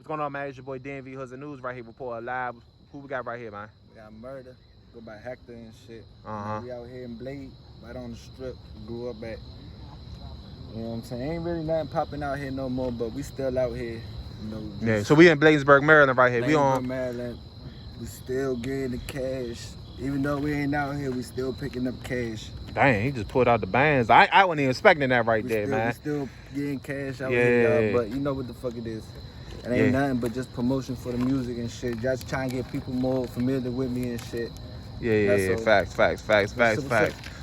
going on, man? It's your boy DMV Hoods and News right here. Report live. Who we got right here, man? We got murder. Go by Hector and shit. Uh-huh. We out here in Blade, right on the strip. Grew up at. You know what I'm saying? Ain't really nothing popping out here no more, but we still out here. You know. Yeah. So we in Bladensburg, Maryland, right here. We on Maryland. We still getting the cash. Even though we ain't out here, we still picking up cash. Dang, he just pulled out the bands. I wasn't even expecting that right there, man. We still getting cash out here, y'all. But you know what the fuck it is. It ain't nothing but just promotion for the music and shit. Just trying to get people more familiar with me and shit. Yeah. Facts.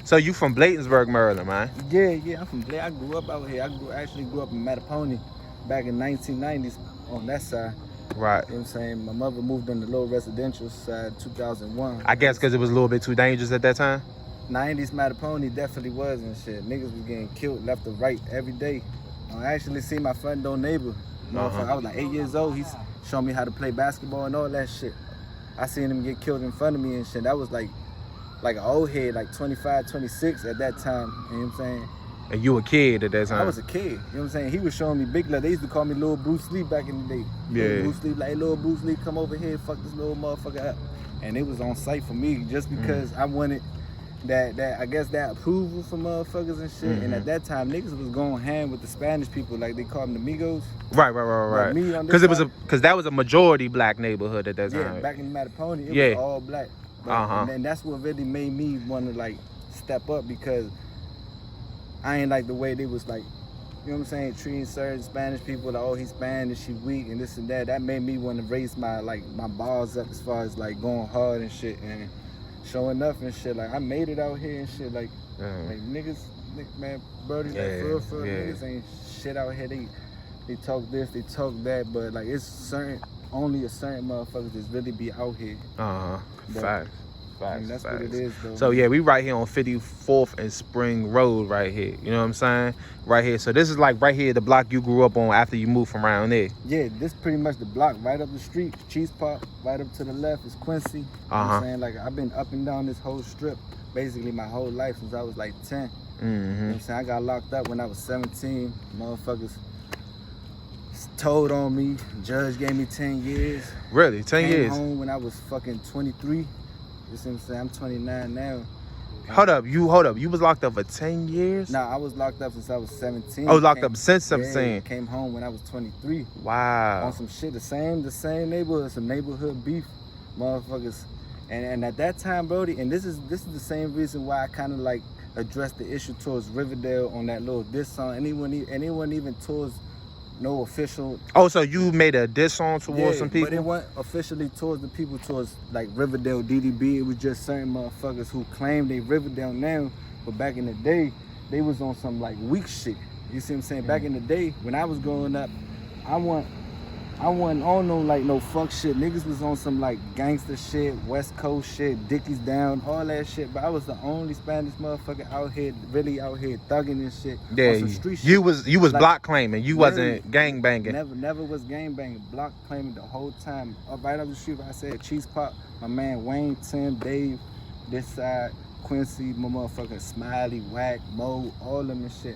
So you from Bladensburg, Maryland, man? Yeah, I'm from Blade. I grew up out here. Actually grew up in Mattapony back in 1990s on that side. Right. You know what I'm saying? My mother moved on the low residential side 2001. I guess because it was a little bit too dangerous at that time? 90s Mattapony definitely was and shit. Niggas was getting killed left or right every day. I actually see my front door neighbor. I was like 8 years old. He's showing me how to play basketball and all that shit. I seen him get killed in front of me and shit. That was like an old head, like 25, 26 at that time. You know what I'm saying? And you a kid at that time? I was a kid. You know what I'm saying? He was showing me big love. They used to call me Little Bruce Lee back in the day. Yeah. Bruce Lee, like, hey, Little Bruce Lee, come over here, fuck this little motherfucker up. And it was on sight for me just because I wanted that I guess that approval from motherfuckers and shit. And at that time, niggas was going hand with the Spanish people, like they called them the Migos. Right. Because that was a majority black neighborhood at that time. Yeah, back in Mattapony, it was all black. But, and that's what really made me want to like step up because I ain't like the way they was like, you know what I'm saying, treating certain Spanish people like, oh, he's Spanish, she weak and this and that. That made me want to raise my bars up as far as like going hard and shit and showing up and shit. Like I made it out here and shit. Like niggas, man, birdies, like for niggas ain't shit out here. They talk this, they talk that, but like it's only a certain motherfuckers that's really be out here. Facts. That's what it is, though. So yeah, we right here on 54th and Spring Road right here. You know what I'm saying? Right here. So this is like right here, the block you grew up on after you moved from around there. Yeah, this pretty much the block right up the street. Cheese Pop, right up to the left is Quincy. You know what I'm saying? Like I've been up and down this whole strip basically my whole life since I was like 10. You know what I'm saying? I got locked up when I was 17. Motherfuckers told on me. Judge gave me 10 years. Really? 10 years? Came home when I was fucking 23. You see what I'm saying? I'm 29 now. Hold up. You was locked up for 10 years? Nah, I was locked up since I was 17. Oh, locked up since 17. Yeah, came home when I was 23. Wow. On some shit, the same neighborhood, some neighborhood beef, motherfuckers. And at that time, Brody, and this is the same reason why I kind of like addressed the issue towards Riverdale on that little diss song. Anyone even towards no official. Oh, so you made a diss song towards some people? But it wasn't officially towards the people towards like Riverdale, DDB. It was just certain motherfuckers who claim they Riverdale now, but back in the day, they was on some like weak shit. You see what I'm saying? Back in the day, when I was growing up, I wasn't on no fuck shit. Niggas was on some like gangster shit, West Coast shit, Dickies down, all that shit. But I was the only Spanish motherfucker out here, really out here thugging and shit. Yeah, on some street shit. You was like, block claiming. You wasn't gang banging. Never was gang banging. Block claiming the whole time. Right up the street, I said Cheese Pop, my man Wayne, Tim, Dave, this side, Quincy, my motherfucking Smiley, Whack, Mo, all them and shit.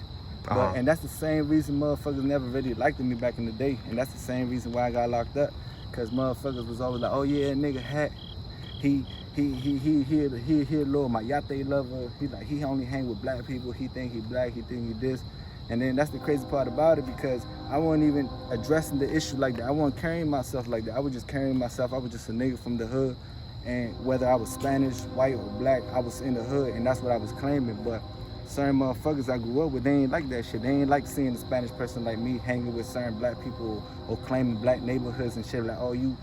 And that's the same reason motherfuckers never really liked me back in the day. And that's the same reason why I got locked up. Cause motherfuckers was always like, oh yeah, nigga Hect, he a little mayate lover. He only hang with black people. He think he black, he think he this. And then that's the crazy part about it because I wasn't even addressing the issue like that. I wasn't carrying myself like that. I was just carrying myself. I was just a nigga from the hood. And whether I was Spanish, white, or black, I was in the hood and that's what I was claiming. But certain motherfuckers I grew up with, they ain't like that shit. They ain't like seeing a Spanish person like me hanging with certain black people or claiming black neighborhoods and shit like, oh, you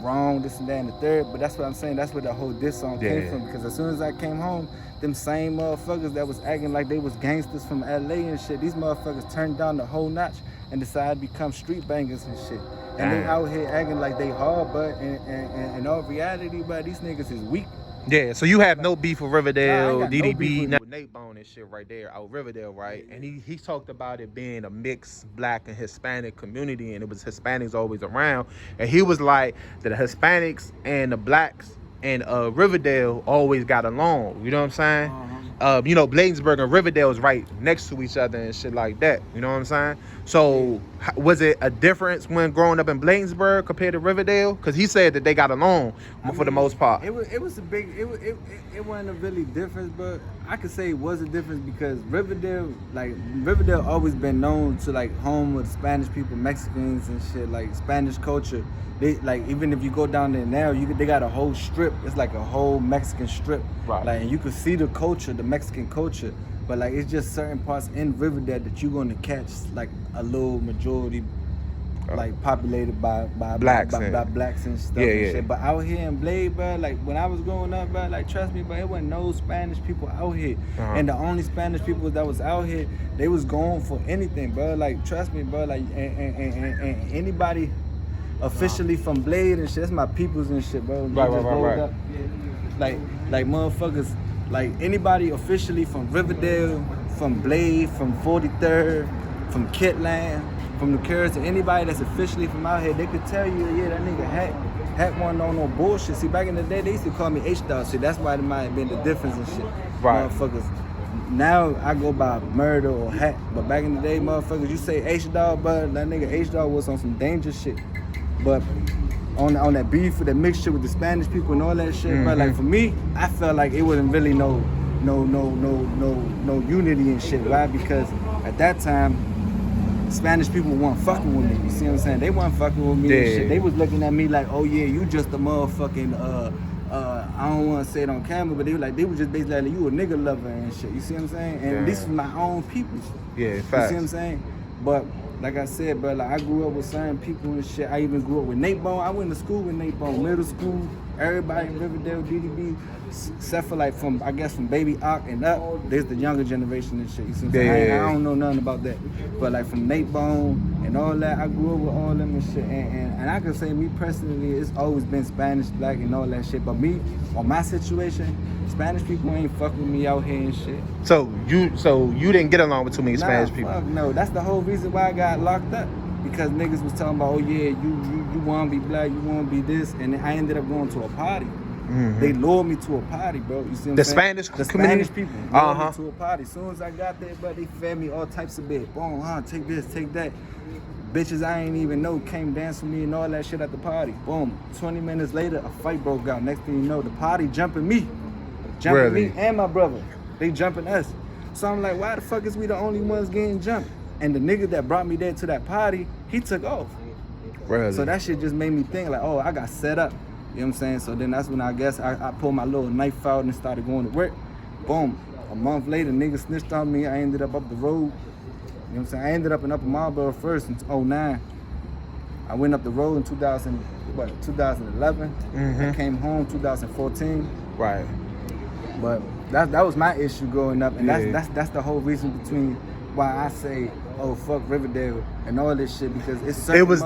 wrong, this and that and the third. But that's what I'm saying. That's where the whole diss song came from. Because as soon as I came home, them same motherfuckers that was acting like they was gangsters from LA and shit, these motherfuckers turned down the whole notch and decided to become street bangers and shit. And they out here acting like they hard, but in all reality, but these niggas is weak. Yeah, so you have no beef with Riverdale, DDB, with Nate Bone and shit right there out Riverdale, right? And he talked about it being a mixed black and Hispanic community, and it was Hispanics always around. And he was like that the Hispanics and the blacks and Riverdale always got along. You know what I'm saying? You know, Bladensburg and Riverdale is right next to each other and shit like that. You know what I'm saying? So was it a difference when growing up in Bladensburg compared to Riverdale? Because he said that they got along for the most part. It was a big it wasn't a really difference, but I could say it was a difference because Riverdale always been known to like home with Spanish people, Mexicans and shit, like Spanish culture. They like even if you go down there now, they got a whole strip. It's like a whole Mexican strip, right? Like and you can see the culture, the Mexican culture. But like it's just certain parts in Riverdale that you're gonna catch like a little majority, like populated by blacks, by blacks and stuff. And shit. But out here in Blade, bro, like when I was growing up, bro, like trust me, bro, it wasn't no Spanish people out here. And the only Spanish people that was out here, they was going for anything, bro. Like trust me, bro. Like and anybody officially from Blade and shit, that's my peoples and shit, bro. Right. Like motherfuckers. Like anybody officially from Riverdale, from Blade, from 43rd, from Kitland, from the Curves, anybody that's officially from out here, they could tell you, yeah, that nigga Hect wasn't on no bullshit. See, back in the day, they used to call me H-Dog. See, that's why it might have been the difference and shit. Right. Motherfuckers. Now I go by Murder or Hect, but back in the day, motherfuckers, you say H-Dog, but that nigga H-Dog was on some dangerous shit. But on that beef with that mixture with the Spanish people and all that shit, but like for me, I felt like it wasn't really no unity and shit. Why? Because at that time, Spanish people weren't fucking with me. You see what I'm saying? They weren't fucking with me and shit. They was looking at me like, oh yeah, you just a motherfucking I don't want to say it on camera, but they were just basically like, you a nigga lover and shit. You see what I'm saying? And this is my own people. Yeah, facts. You see what I'm saying? But like I said, bro, like I grew up with certain people and shit. I even grew up with Nate Bone. I went to school with Nate Bone, middle school. Everybody in Riverdale, DDB, except for like from Baby Ock and up, there's the younger generation and shit. You see what I'm saying? I don't know nothing about that. But like from Nate Bone and all that, I grew up with all them and shit. And I can say me personally, it's always been Spanish, black and all that shit. But me, on my situation, Spanish people ain't fucking with me out here and shit. So you didn't get along with too many Spanish people? Fuck no. That's the whole reason why I got locked up. Because niggas was talking about, oh yeah, you wanna be black, you wanna be this, and I ended up going to a party. They lured me to a party, bro. You see what I'm saying? The Spanish people lured me to a party. As soon as I got there, bro, they fed me all types of bit. Boom, take this, take that. Bitches I ain't even know came dance with me and all that shit at the party. Boom. 20 minutes later, a fight broke out. Next thing you know, the party jumping me and my brother. They jumping us. So I'm like, why the fuck is we the only ones getting jumped? And the nigga that brought me there to that party, he took off. Really? So that shit just made me think like, oh, I got set up. You know what I'm saying? So then that's when I guess I pulled my little knife out and started going to work. Boom. A month later, nigga snitched on me. I ended up the road. You know what I'm saying? I ended up in Upper Marlboro first in 2009. I went up the road in 2011. I came home 2014. Right. But that was my issue growing up, and that's the whole reason between why I say, oh fuck Riverdale and all this shit, because it was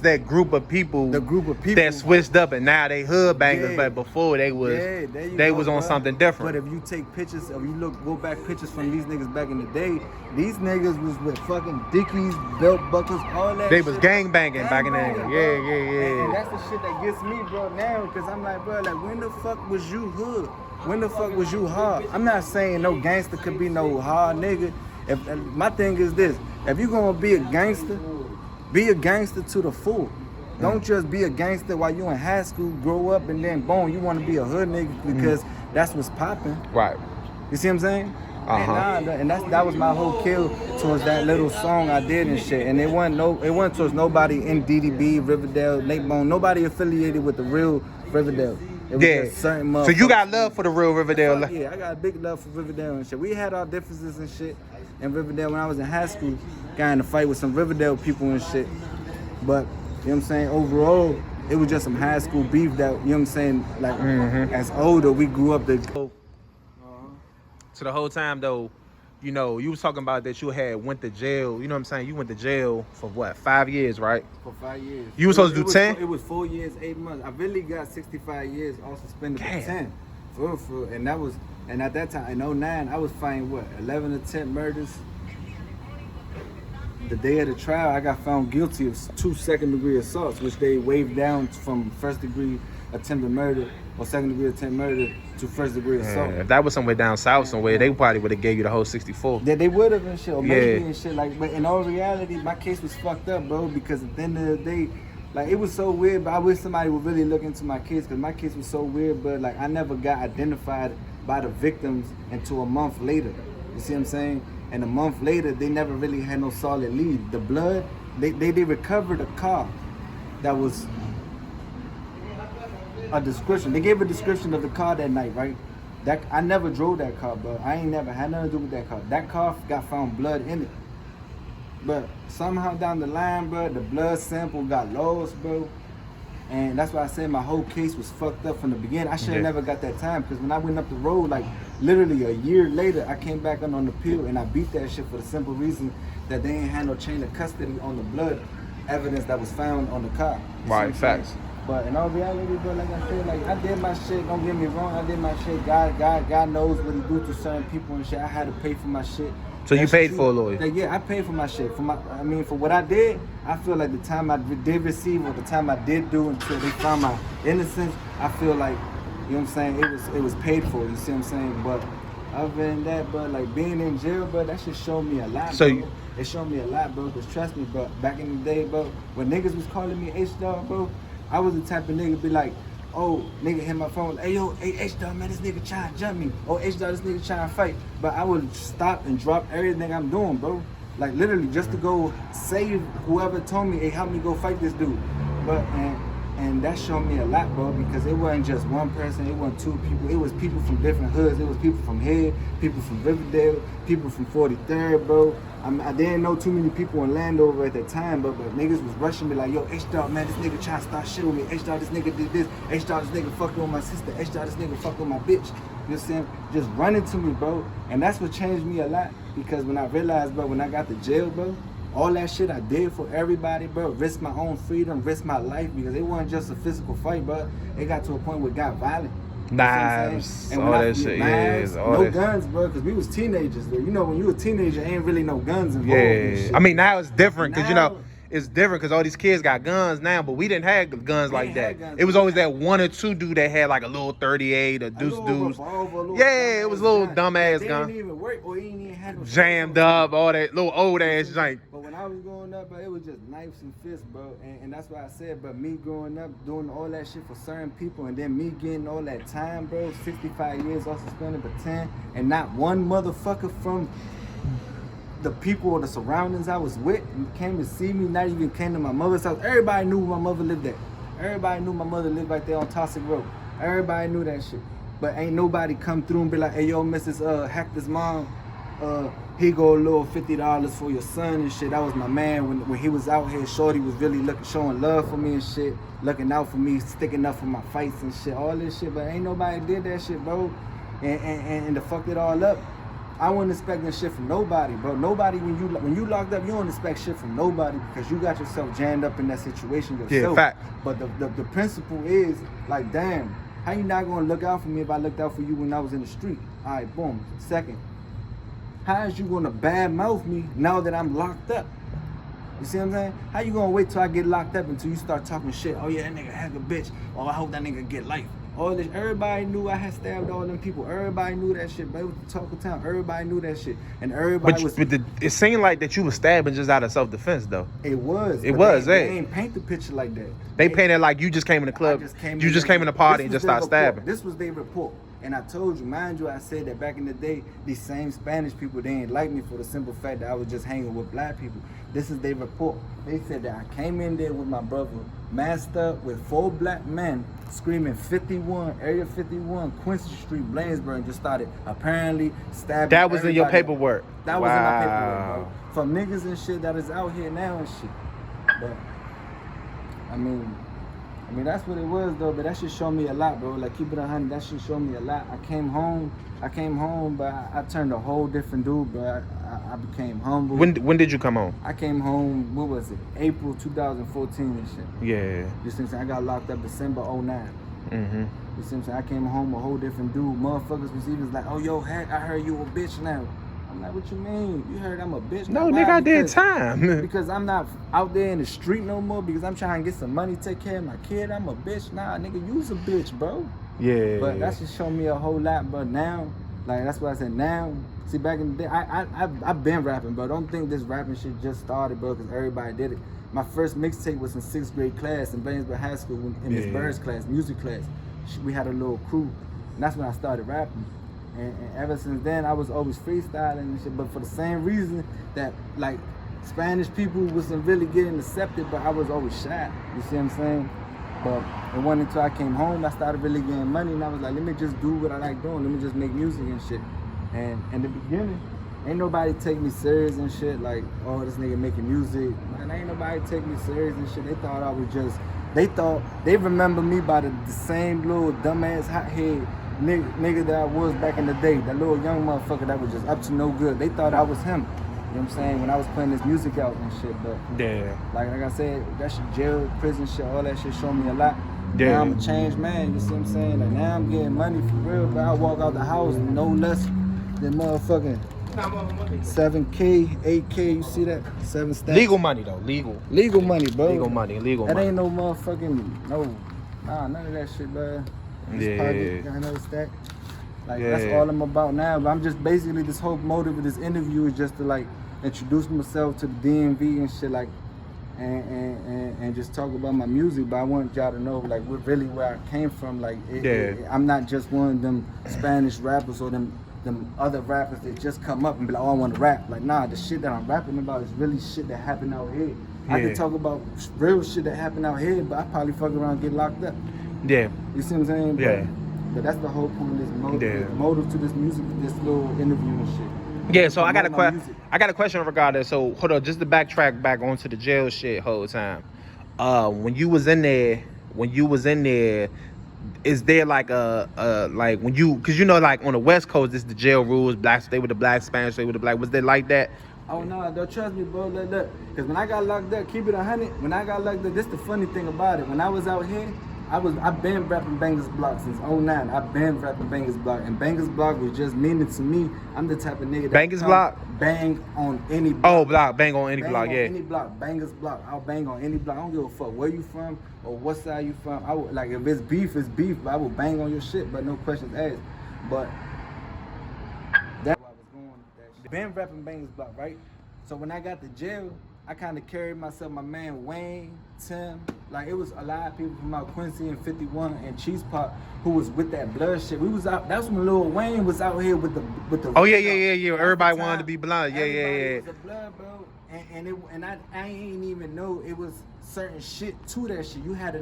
that group of people that switched up and now they hood bangers, but before they was on something different. But if you take pictures, if you go back pictures from these niggas back in the day, these niggas was with fucking Dickies, belt buckles, all that. They was gang banging back in the day. Yeah. And that's the shit that gets me, bro, now, because I'm like, bro, like when the fuck was you hood? When the fuck was you hard? I'm not saying no gangster could be no hard nigga. My thing is this: if you gonna be a gangster to the full. Don't just be a gangster while you in high school, grow up, and then boom, you want to be a hood nigga because that's what's popping. Right. You see what I'm saying? And that was my whole kill towards that little song I did and shit. And it wasn't towards nobody in DDB, Riverdale, Nate Bone, nobody affiliated with the real Riverdale. It was just certain motherfuckers. So you got love for the real Riverdale? Yeah, I got a big love for Riverdale and shit. We had our differences and shit in Riverdale when I was in high school. Got in a fight with some Riverdale people and shit. But, you know what I'm saying, overall, it was just some high school beef that, you know what I'm saying, like, as older, we grew up to... So the whole time, though, you know, you was talking about that you had went to jail. You know what I'm saying? You went to jail for what, 5 years, right? For 5 years. You were supposed to do 10? It was 4 years, 8 months. I really got 65 years, all suspended for 10. For real. And at that time, in 2009, I was fighting what, 11 or 10 murders? the day of the trial, I got found guilty of 2 second-degree assaults, which they waived down from first-degree attempted murder or second-degree attempted murder to first-degree assault. If that was somewhere down south somewhere, they probably would have gave you the whole 64. They would have and shit, or maybe and shit. Like, but in all reality, my case was fucked up, bro. Because at the end of the day, like, it was so weird. But I wish somebody would really look into my case, because my case was so weird. But like, I never got identified by the victims until a month later. You see what I'm saying? And a month later, they never really had no solid lead. The blood, they recovered a car that was a description. They gave a description of the car that night, right? That I never drove that car, bro. I ain't never had nothing to do with that car. That car got found blood in it. But somehow down the line, bro, the blood sample got lost, bro. And that's why I said my whole case was fucked up from the beginning. I should have never got that time, because when I went up the road, like literally a year later, I came back on the appeal and I beat that shit for the simple reason that they ain't had no chain of custody on the blood evidence that was found on the car. Right, facts. But in all reality, bro, like I said, like I did my shit. Don't get me wrong, I did my shit. God knows what He do to certain people and shit. I had to pay for my shit. So you paid for a lawyer? Like, yeah, I paid for my shit. For what I did, I feel like the time I did receive or the time I did do until they found my innocence, I feel like, you know what I'm saying, it was paid for. You see what I'm saying? But other than that, but like being in jail, bro, that shit showed me a lot. So bro. It showed me a lot, bro. Cause trust me, bro. Back in the day, bro, when niggas was calling me H-Dog, bro, I was the type of nigga be like, oh, nigga hit my phone, hey yo, hey H-Dog, man, this nigga trying to jump me. Oh, H-Dog, this nigga trying to fight. But I would stop and drop everything I'm doing, bro. Like literally just to go save whoever told me, hey, help me go fight this dude. But and that showed me a lot, bro, because it wasn't just one person, it wasn't two people, it was people from different hoods, it was people from here, people from Riverdale, people from 43rd, bro. I didn't know too many people in Landover at that time, but niggas was rushing me like, yo, H-Dog, man, this nigga trying to start shit with me. H-Dog, this nigga did this. H-Dog, this nigga fucking with my sister. H-Dog, this nigga fucking with my bitch. You know what I'm saying? Just running to me, bro. And that's what changed me a lot, because when I realized, bro, when I got to jail, bro, all that shit I did for everybody, bro, risk my own freedom, risk my life, because it wasn't just a physical fight, bro. It got to a point where it got violent. Knives, and all that shit, knives, yeah. No guns, bro, because we was teenagers, bro. You know, when you a teenager, ain't really no guns involved. Yeah, I mean, now it's different, because, you know, it's different because all these kids got guns now, but we didn't have guns like that. It was always that one or two dude that had like a little 38, a deuce. Yeah, it was a little dumbass gun. They didn't even work, or he ain't even had no jammed up, all that little old ass jank. But when I was growing up, bro, it was just knives and fists, bro. And that's why I said, but me growing up, doing all that shit for certain people, and then me getting all that time, bro, 65 years off suspended for 10, and not one motherfucker from the people or the surroundings I was with came to see me, not even came to my mother's house. Everybody knew where my mother lived at. Everybody knew my mother lived right there on Tossic Road. Everybody knew that shit. But ain't nobody come through and be like, hey, yo, Mrs. Hector's mom, he go a little $50 for your son and shit. That was my man when he was out here. Shorty was really showing love for me and shit, looking out for me, sticking up for my fights and shit, all this shit. But ain't nobody did that shit, bro. And to fuck it all up, I wasn't expecting shit from nobody, bro. Nobody, when you locked up, you don't expect shit from nobody, because you got yourself jammed up in that situation yourself. Yeah, fact. But the principle is, like, damn, how you not gonna look out for me if I looked out for you when I was in the street? All right, boom. Second, how is you gonna badmouth me now that I'm locked up? You see what I'm saying? How you gonna wait till I get locked up until you start talking shit? Oh yeah, that nigga heck a bitch. Oh, I hope that nigga get life. All this, everybody knew I had stabbed all them people. Everybody knew that shit, but it was the talk of town. Everybody knew that shit, and everybody it seemed like that you was stabbing just out of self-defense, though. It was. They ain't paint the picture like that. They painted like you just came in the club. You just came in the party and just started stabbing. This was their report. And I told you, mind you, I said that back in the day, these same Spanish people, they ain't like me for the simple fact that I was just hanging with black people. This is their report. They said that I came in there with my brother, masked up with 4 black men, screaming 51, Area 51, Quincy Street, Bladensburg, and just started apparently stabbing. That was in your paperwork. That was in my paperwork, bro. From niggas and shit that is out here now and shit. But, I mean, that's what it was, though. But that shit showed me a lot, bro. Like, keep it 100. That shit showed me a lot. I came home, but I turned a whole different dude, bro. I became humble. When did you come home? I came home, what was it? April 2014 and shit. Yeah. You see what I'm saying? I got locked up December 09. Mm-hmm. You see what I'm saying? I came home a whole different dude. Motherfuckers was even like, oh, yo, Heck, I heard you a bitch now. I'm I'm like, what you mean? You heard I'm a bitch? No, Like, nigga, why? I did time. Because I'm not out there in the street no more. Because I'm trying to get some money, take care of my kid. I'm a bitch. Nah, nigga, you's a bitch, bro. Yeah. But that's just showed me a whole lot. But now, like, that's what I said. Now, see, back in the day, I've been rapping, but don't think this rapping shit just started, bro, because everybody did it. My first mixtape was in 6th grade class in Bainesville High School in Miss Bird's class, music class. We had a little crew, and that's when I started rapping. And ever since then, I was always freestyling and shit, but for the same reason that, like, Spanish people wasn't really getting accepted, but I was always shy. You see what I'm saying? But it wasn't until I came home, I started really getting money, and I was like, let me just do what I like doing. Let me just make music and shit. And in the beginning, ain't nobody take me serious and shit, like, oh, this nigga making music. Man, ain't nobody take me serious and shit. They thought I was just, they remember me by the same little dumbass hothead nigga that I was back in the day. That little young motherfucker that was just up to no good. They thought I was him. You know what I'm saying? When I was putting this music out and shit, but like I said, that shit, jail, prison shit, all that shit showed me a lot. Yeah. Now I'm a changed man, you see what I'm saying? Like now I'm getting money for real, but I walk out the house no less than motherfucking 7K, 8K, you see that? 7 stacks. Legal money though, legal. Legal money, bro. Legal money. That ain't no motherfucking, none of that shit, bro. Pocket, got another stack. Like that's all I'm about now. But I'm just basically, this whole motive of this interview is just to like introduce myself to the DMV and shit, like, and just talk about my music. But I want y'all to know like where I came from. Like I'm not just one of them Spanish rappers or them other rappers that just come up and be like, oh, I want to rap. Like, nah, the shit that I'm rapping about is really shit that happened out here. I can talk about real shit that happened out here, but I probably fuck around and get locked up. Yeah. You see what I'm saying? Yeah. But that's the whole point of this motive to this music, this little interview and shit. Yeah, so I got a question regarding. So hold on, just to backtrack back onto the jail shit whole time. When you was in there, is there like like when you, cause you know like on the West Coast, this the jail rules, blacks stay with the black, Spanish stay with the black. Was there like that? Oh no, don't trust me, bro. Look, cause when I got locked up, keep it 100. When I got locked up, this the funny thing about it. When I was out here, I've been rapping Bangers Block since 09. I've been rapping Bangers Block, and Bangers Block was just meaning to me. I'm the type of nigga that Bangers Block? Bang on any block. Oh, block, bang on any block, yeah. Any block, Bangers Block. I'll bang on any block. I don't give a fuck where you from or what side you from. I would, like, if it's beef, it's beef. But I will bang on your shit, but no questions asked. But that's why I was going with that shit. Been rapping Bangers Block, right? So when I got to jail, I kind of carried myself, my man Wayne, Tim, like it was a lot of people from out Quincy and 51 and Cheese Pop who was with that blood shit. We was out, that's when Lil Wayne was out here with the Oh yeah. Everybody wanted to be blood. Yeah. Was a blood, bro. And I ain't even know it was certain shit to that shit. You had to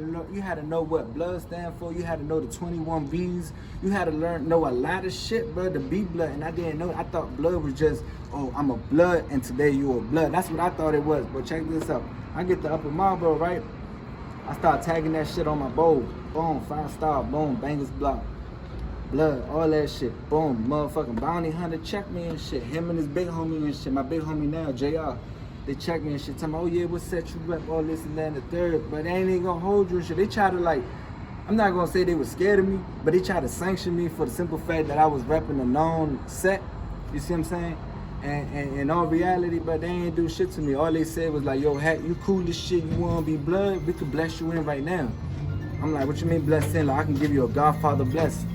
know what blood stand for. You had to know the 21 B's. You had to know a lot of shit, bro, to be blood. And I didn't know. I thought blood was just, oh, I'm a blood, and today you a blood. That's what I thought it was. But check this out. I get the Upper Marlboro, right? I start tagging that shit on my bowl. Boom, 5-star, boom, Bangers Block. Blood, all that shit. Boom, motherfucking bounty hunter check me and shit. Him and his big homie and shit. My big homie now, JR. They check me and shit. Tell me, oh yeah, what set you up, all this and that and the third. But they ain't even gonna hold you and shit. They try to like, I'm not gonna say they were scared of me, but they try to sanction me for the simple fact that I was repping a known set. You see what I'm saying? And in all reality, but they ain't do shit to me. All they said was like, yo, Hect, you cool as shit, you wanna be blood? We could bless you in right now. I'm like, what you mean bless in? Like, I can give you a Godfather bless.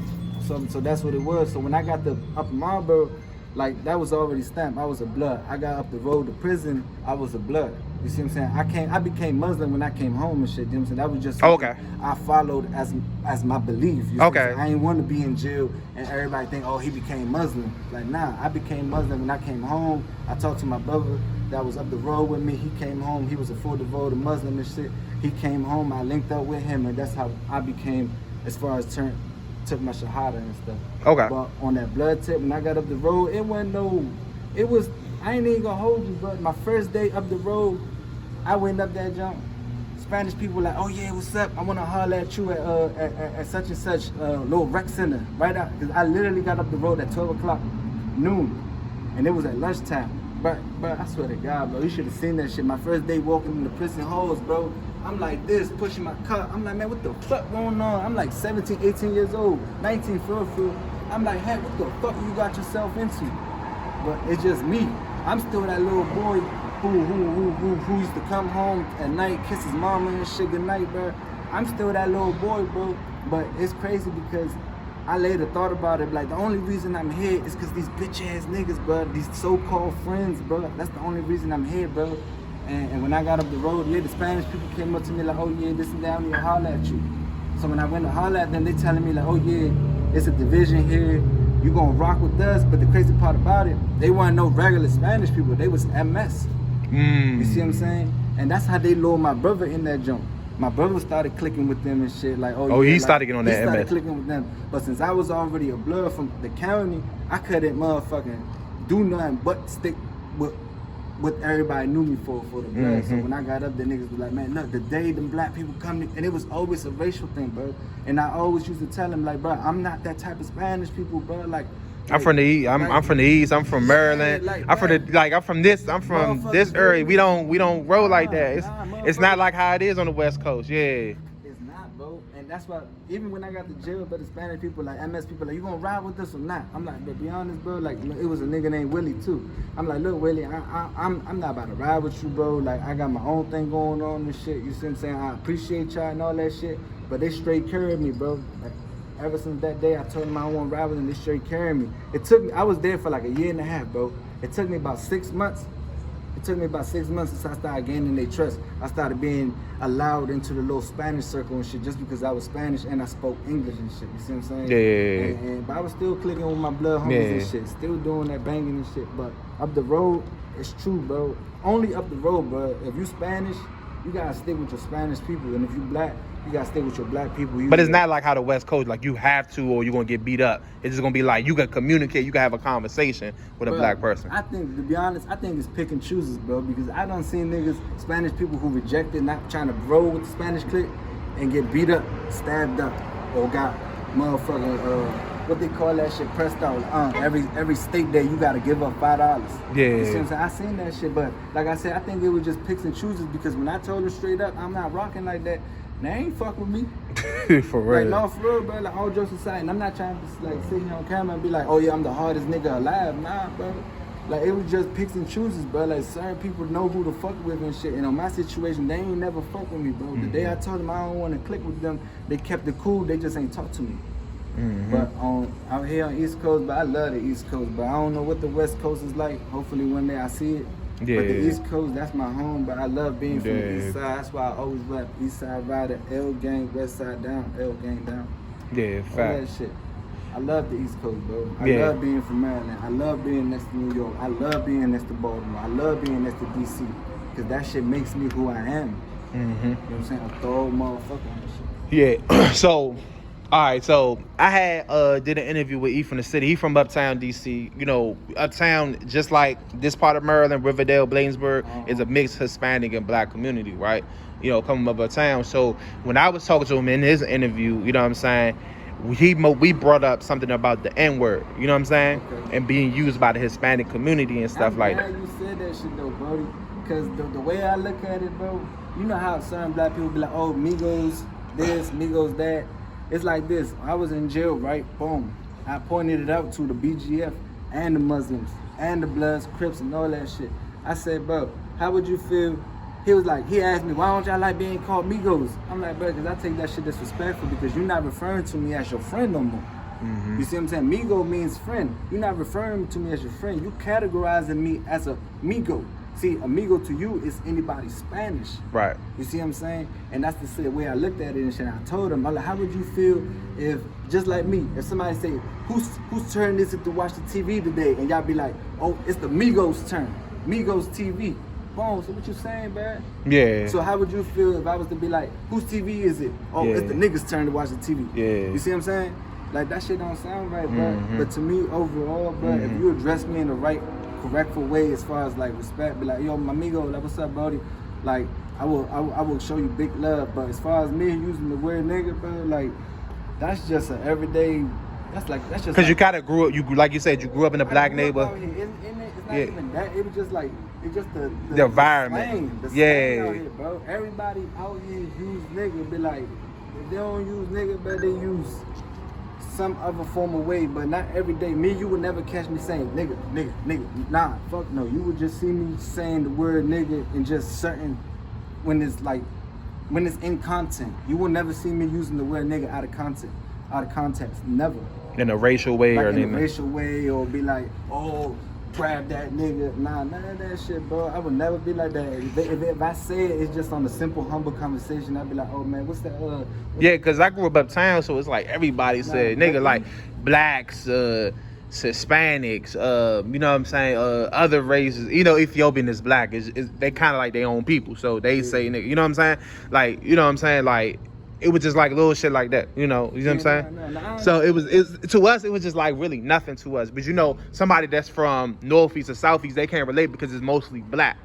So that's what it was. So when I got the Upper Marlboro, like that was already stamped. I was a blood. I got up the road to prison. I was a blood. You see what I'm saying? I became Muslim when I came home and shit. You know what I'm saying? That was just I followed as my belief. You know what I'm saying? I ain't want to be in jail and everybody think, oh, he became Muslim. Like, nah, I became Muslim when I came home. I talked to my brother that was up the road with me. He came home. He was a full devoted Muslim and shit. He came home. I linked up with him, and that's how I became, as far as took my shahada and stuff. Okay. But on that blood tip, when I got up the road, I ain't even gonna hold you, but my first day up the road, I went up that jump. Spanish people were like, oh yeah, what's up? I wanna holler at you at such and such little rec center, right out. Cause I literally got up the road at 12 o'clock, noon, and it was at lunchtime. But I swear to God, bro, you should have seen that shit. My first day walking in the prison halls, bro. I'm like this, pushing my car. I'm like, man, what the fuck going on? I'm like 17, 18 years old, 19, for real. I'm like, hey, what the fuck you got yourself into? but it's just me. I'm still that little boy who used to come home at night, kiss his mama and shit good night, bro. I'm still that little boy, bro. But it's crazy because I later thought about it. Like, the only reason I'm here is because these bitch ass niggas, bro. These so-called friends, bro. That's the only reason I'm here, bro. And when I got up the road, yeah, the Spanish people came up to me like, oh yeah, this and that, I need to holler at you. So when I went to holler at them, they telling me like, oh yeah, it's a division here. You gonna rock with us. But the crazy part about it, they weren't no regular Spanish people. They was MS. You see what I'm saying? And that's how they lured my brother in that jump. My brother started clicking with them and shit. Like, oh, yeah, he started getting on that MS. He started clicking with them. But since I was already a blood from the county, I couldn't motherfucking do nothing but stick with what everybody knew me for the blood. So when I got up, the niggas was like, man, look, the day them black people come, and it was always a racial thing, bro. And I always used to tell them, like, bro, I'm not that type of Spanish people, bro. Like, I'm from the East. I'm from the East. I'm from Maryland. Like, I'm from this area. We don't roll like that. It's not like how it is on the West Coast. Yeah. It's not, bro. And that's why even when I got to jail, but the Spanish people, like MS people, like, you gonna ride with us or not? I'm like, but be honest, bro. Like, it was a nigga named Willie too. I'm like, look, Willie, I'm not about to ride with you, bro. Like, I got my own thing going on and shit. You see what I'm saying? I appreciate y'all and all that shit, but they straight carried me, bro. Like, ever since that day, I told them I don't want to ride with them. They straight carrying me. It took me. I was there for like a year and a half, bro. It took me about 6 months. It took me about 6 months since I started gaining their trust. I started being allowed into the little Spanish circle and shit just because I was Spanish and I spoke English and shit. You see what I'm saying? Yeah. But I was still clicking with my blood homies and shit. Still doing that banging and shit. But up the road, it's true, bro. Only up the road, bro. If you Spanish, you gotta stick with your Spanish people. And if you black, you gotta stay with your black people. But it's not like how the West Coast, like you have to or you're gonna get beat up. It's just gonna be like you can communicate, you can have a conversation with a black person. I think, to be honest, I think it's pick and chooses, bro, because I done seen niggas, Spanish people who rejected, not trying to roll with the Spanish clique and get beat up, stabbed up, or got motherfucking, what they call that shit, pressed out. Every state there, you gotta give up $5. Yeah. You see what I'm saying? I seen that shit, but like I said, I think it was just picks and chooses because when I told her straight up, I'm not rocking like that, they ain't fuck with me. For real. Like, no, for real, bro. Like, all jokes aside, and I'm not trying to like sit here on camera and be like, oh yeah, I'm the hardest nigga alive. Nah, bro. Like, it was just picks and chooses, bro. Like, certain people know who to fuck with and shit. And on my situation, they ain't never fuck with me, bro. The day I told them I don't want to click with them, they kept it cool. They just ain't talk to me. But out here on East Coast, but I love the East Coast, but I don't know what the West Coast is like. Hopefully one day I see it. Yeah. But the East Coast, that's my home, but I love being from the East Side. That's why I always rap East Side Rider, L Gang, West Side down, L Gang down. Yeah, all fact. that shit. I love the East Coast, bro. I Yeah. love being from Maryland. I love being next to New York. I love being next to Baltimore. I love being next to DC. Because that shit makes me who I am. You know what I'm saying? A thorough motherfucker and shit. Yeah. So, all right. So I had did an interview with E from the city. He from Uptown DC. You know, Uptown, just like this part of Maryland, Riverdale, Bladensburg, is a mixed Hispanic and black community, right? You know, coming up Uptown. So when I was talking to him in his interview, you know what I'm saying, we brought up something about the N-word, you know what I'm saying, and being used by the Hispanic community and stuff like that. I'm glad you said that shit though, Brody. Because the way I look at it, bro, you know how certain black people be like, oh, Migos this, Migos that. It's like this. I was in jail, right? Boom. I pointed it out to the BGF and the Muslims and the Bloods, Crips, and all that shit. I said, bro, how would you feel? He was like, he asked me, why don't y'all like being called Migos? I'm like, bro, because I take that shit disrespectful because you're not referring to me as your friend no more. You see what I'm saying? Migo means friend. You're not referring to me as your friend. You categorizing me as a Migo. See, amigo to you is anybody Spanish. Right. You see what I'm saying? And that's the way I looked at it and shit. I told him, I'm like, how would you feel if, just like me, if somebody say, whose turn is it to watch the TV today? And y'all be like, oh, it's the Migos' turn. Migos TV. Boom, so what you saying, man? Yeah. So how would you feel if I was to be like, whose TV is it? Oh, it's the niggas' turn to watch the TV. Yeah. You see what I'm saying? Like, that shit don't sound right, bro. But to me, overall, bro, if you address me in the right, correctful way as far as like respect, be like, yo, my amigo, like, what's up, Brody? Like, I will show you big love, but as far as me using the word nigga, bro, like, that's just an everyday, that's just because you kind of grew up, like you said, you grew up in a black neighborhood. It's not even that, it was just like, it's just the environment. The slang out here, bro. Everybody out here use nigga, be like, if they don't use nigga, but they use some other form of way, but not every day. Me, you would never catch me saying nigga, nigga, nigga. Nah, fuck no. You would just see me saying the word nigga in just certain, when it's in content. You will never see me using the word nigga out of context. Never. In a racial way like or anything. In a racial way, or be like, oh, grab that nigga. Nah, none of that shit, bro. I would never be like that. If I say it, it's just on a simple, humble conversation. I'd be like, oh man, what's that? Yeah, because I grew up uptown, so it's like everybody said nigga, like blacks, Hispanics, you know what I'm saying, other races. You know, Ethiopian is black. They kind of like their own people, so they say nigga. You know what I'm saying? Like, you know what I'm saying? Like, it was just like little shit like that, you know what I'm saying? No. So it's to us, it was just like really nothing to us. But you know, somebody that's from Northeast or Southeast, they can't relate because it's mostly black.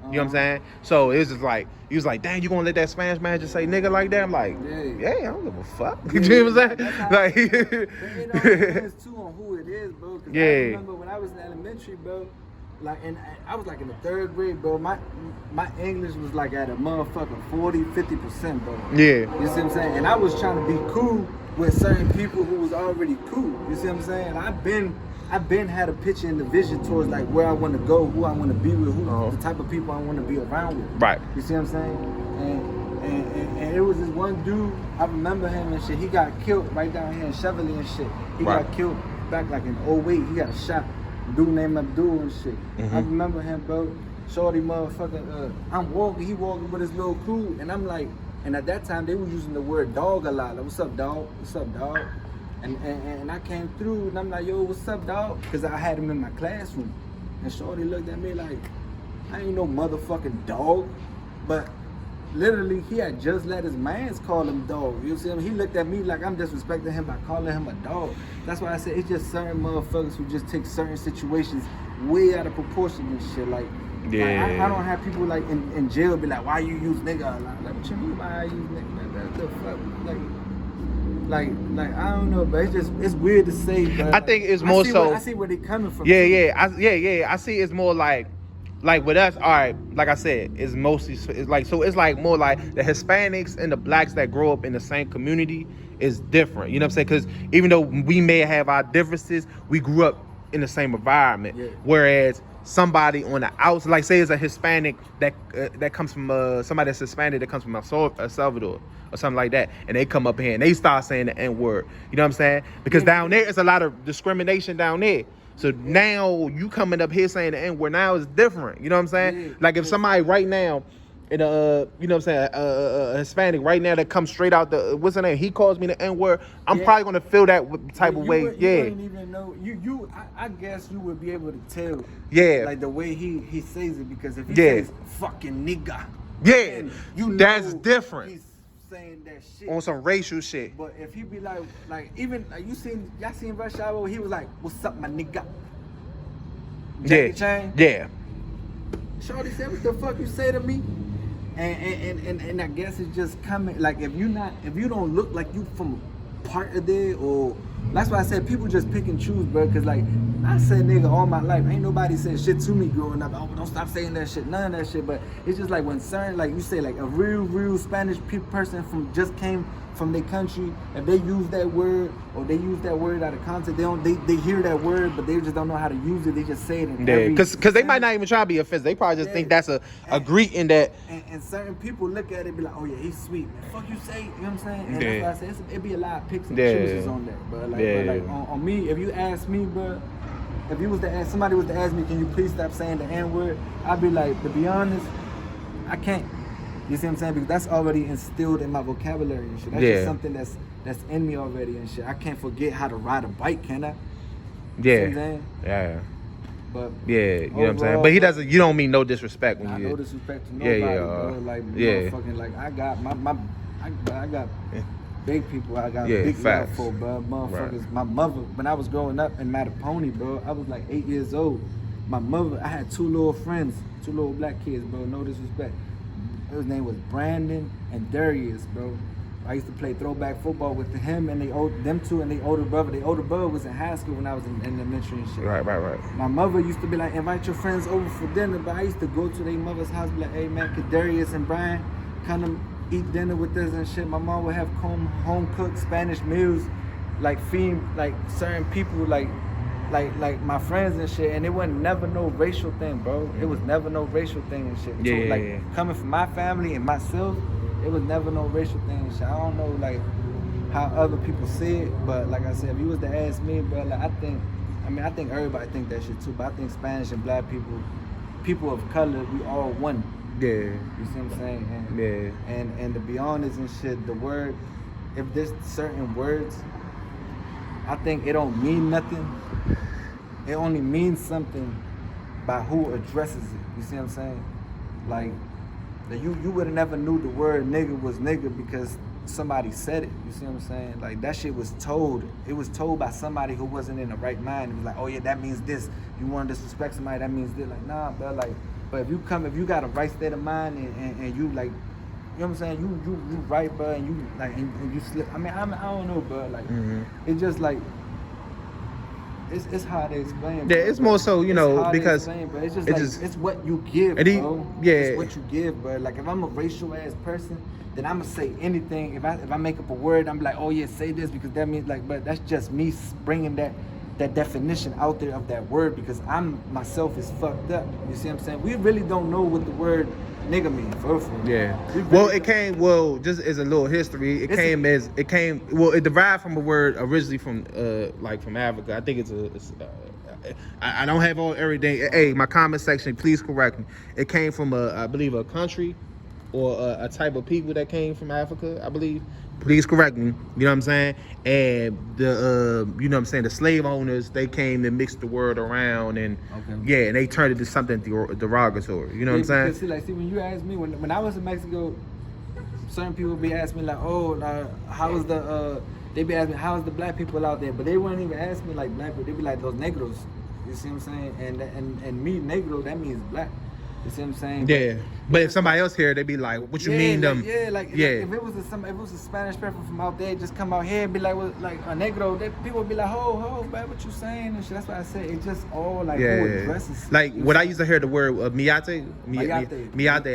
You know what I'm saying? So it was just like, he was like, dang, you gonna let that Spanish man just say nigga like that? I'm like, yeah, I don't give a fuck. You know what I'm saying? Like, it all depends too on who it is, bro. Cause I remember when I was in elementary, bro, like, and I was like in the 3rd grade, bro. My English was like at a motherfucking 40-50%, bro. Yeah. You see what I'm saying? And I was trying to be cool with certain people who was already cool. You see what I'm saying? I've been had a picture in the vision towards like where I want to go, who I want to be with, the type of people I want to be around with. Right. You see what I'm saying? And it was this one dude, I remember him and shit. He got killed right down here in Chevrolet and shit. He got killed back like in 08. He got shot. Dude named Abdul and shit. I remember him, bro. Shorty motherfucker. He walking with his little crew, and I'm like, and at that time they were using the word dog a lot. Like, what's up, dog? What's up, dog? And I came through, and I'm like, yo, what's up, dog? Because I had him in my classroom, and Shorty looked at me like, I ain't no motherfucking dog, but literally, he had just let his mans call him dog. You see him? He looked at me like I'm disrespecting him by calling him a dog. That's why I said it's just certain motherfuckers who just take certain situations way out of proportion and shit. Like, I don't have people like in jail be like, why you use nigga a lot? Like, what you mean by I use nigga? Like, what the fuck? Like I don't know, but it's weird to say. But I think it's more so. I see where they coming from. I see it's more like with us, all right, like I said, it's mostly, it's like more like the Hispanics and the blacks that grow up in the same community is different. You know what I'm saying? Because even though we may have our differences, we grew up in the same environment. Yeah. Whereas somebody on the outside, like say it's a Hispanic that comes from somebody that's Hispanic that comes from El Salvador or something like that, and they come up here and they start saying the N-word. You know what I'm saying? Because down there, it's a lot of discrimination down there. So now you coming up here saying the N-word, now it's different. You know what I'm saying? Like if somebody right now, in a, you know what I'm saying, a Hispanic right now that comes straight out the, what's her name? He calls me the N-word. I'm probably gonna feel that type of way. You wouldn't even know. I guess you would be able to tell. Yeah. Like the way he says it, because if he says fucking nigga. Yeah. You know that's different. He's saying that shit on some racial shit. But if he be like even like y'all seen Rush Hour where he was like, "What's up, my nigga?" Jackie Chan? Yeah. Shorty said, "What the fuck you say to me?" And I guess it's just coming. Like if you don't look like you from part of there, or that's why I said people just pick and choose, bro. Cause like I said nigga all my life. Ain't nobody said shit to me growing up. Oh, don't stop saying that shit. None of that shit. But it's just like when certain, like you say, like a real Spanish person just came from their country, if they use that word or they use that word out of context, they hear that word, but they just don't know how to use it. They just say it in because they might not even try to be offensive. They probably just think that's a greeting that. And certain people look at it and be like, oh yeah, he's sweet, man. Fuck you say, you know what I'm saying? And that's why I say it'd be a lot of picks and chooses on that. But like on me, if you ask me, bro, if you was to ask somebody was to ask me, can you please stop saying the N-word? I'd be like, to be honest, I can't. You see what I'm saying? Because that's already instilled in my vocabulary and shit. That's just something that's in me already and shit. I can't forget how to ride a bike, can I? Yeah. You know what I'm saying? Yeah. But yeah, you know what I'm saying? But he doesn't, you don't mean no disrespect when you. No disrespect to nobody, bro. Like, motherfucking, like, I got big people I got big love for, bro. Motherfuckers. Right. My mother, when I was growing up in Mattapony, bro, I was like 8 years old. My mother, I had two little friends, two little black kids, bro. No disrespect. His name was Brandon and Darius, bro. I used to play throwback football with him and them two and their older brother. Their older brother was in high school when I was in elementary and shit. Right. My mother used to be like, invite your friends over for dinner, but I used to go to their mother's house, be like, hey man, could Darius and Brian kind of eat dinner with us and shit? My mom would have home cooked Spanish meals like certain people like my friends and shit, and it wasn't never no racial thing, bro. It was never no racial thing and shit. Yeah. So, like coming from my family and myself, it was never no racial thing and shit. I don't know like how other people see it, but like I said, if you was to ask me, bro, like I think everybody think that shit too, but I think Spanish and black people of color, we all one. Yeah. You see what I'm saying? And to be honest and shit, the word, if there's certain words, I think it don't mean nothing. It only means something by who addresses it. You see what I'm saying? Like, you would have never knew the word nigga was nigga because somebody said it. You see what I'm saying? Like, that shit was told. It was told by somebody who wasn't in the right mind. It was like, oh yeah, that means this. You want to disrespect somebody, that means this. Like, nah, bro. Like, but if you got a right state of mind and you like, you know what I'm saying? You right, bro, and you like and you slip. I mean, I don't know, bro. Like, it's just like. It's hard to explain. Yeah, it's more so, you know, because it's what you give, bro. Yeah, it's what you give, bro. Like if I'm a racial ass person, then I'm gonna say anything. If I make up a word, I'm like, oh yeah, say this because that means like, but that's just me bringing that definition out there of that word because I'm myself is fucked up. You see what I'm saying? We really don't know what the word nigga mean for real. Yeah. Really well, just as a little history, it derived from a word originally from from Africa. I think I don't have everything. Hey, my comment section, please correct me. It came from I believe a country or a type of people that came from Africa, I believe. Please correct me. You know what I'm saying? And the you know what I'm saying, the slave owners, they came and mixed the word around and and they turned it to something derogatory. You know what I'm saying? See, when you asked me when I was in Mexico, certain people be asking me like, oh, how is the they be asking me how is the black people out there, but they wouldn't even ask me like black people. They be like those negros. You see what I'm saying? And me negro, that means black. You see what I'm saying? Yeah, but if somebody else here, they be like, "What you mean them?" Like if it was a Spanish person from out there, just come out here and be like, well, like a negro, people would be like, "Ho, man, what you saying?" And shit. That's why I said it's just all like who addresses. Like when I used to hear the word miyate.